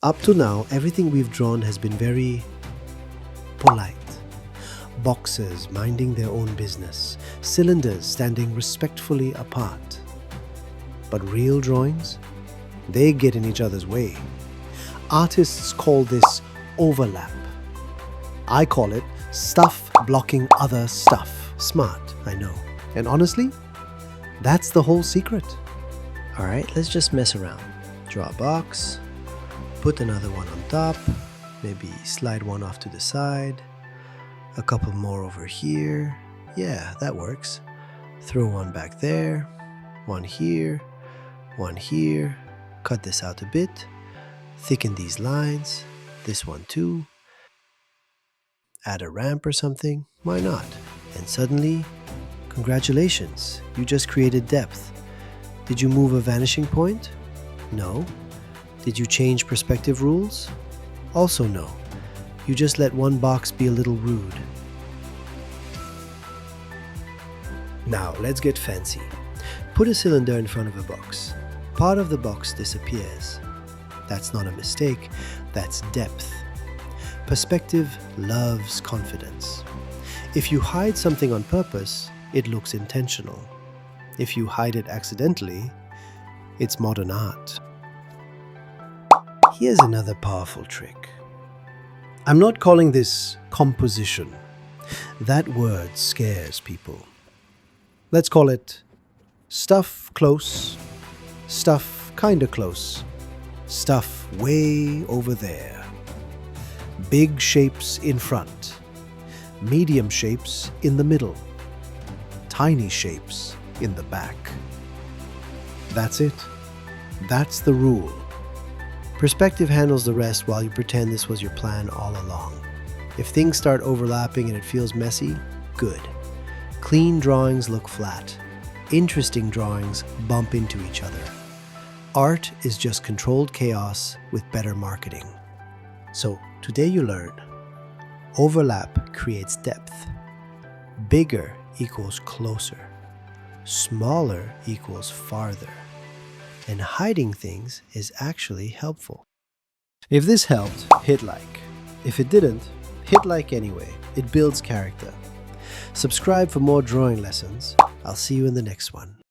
Up to now, everything we've drawn has been very polite. Boxes minding their own business, cylinders standing respectfully apart. But real drawings? They get in each other's way. Artists call this overlap. I call it stuff blocking other stuff. Smart, I know. And honestly, that's the whole secret. Alright, let's just mess around. Draw a box, put another one on top, maybe slide one off to the side, a couple more over here. Yeah, that works. Throw one back there, one here, cut this out a bit, thicken these lines, this one too, add a ramp or something, why not? And suddenly, congratulations, you just created depth. Did you move a vanishing point? No. Did you change perspective rules? Also no. You just let one box be a little rude. Now let's get fancy. Put a cylinder in front of a box. Part of the box disappears. That's not a mistake, that's depth. Perspective loves confidence. If you hide something on purpose, it looks intentional. If you hide it accidentally, it's modern art. Here's another powerful trick. I'm not calling this composition. That word scares people. Let's call it stuff close, stuff kinda close, stuff way over there. Big shapes in front, medium shapes in the middle, tiny shapes in the back. That's it. That's the rule. Perspective handles the rest while you pretend this was your plan all along. If things start overlapping and it feels messy, good. Clean drawings look flat. Interesting drawings bump into each other. Art is just controlled chaos with better marketing. So today you learn, overlap creates depth. Bigger equals closer. Smaller equals farther. And hiding things is actually helpful. If this helped, hit like. If it didn't, hit like anyway. It builds character. Subscribe for more drawing lessons. I'll see you in the next one.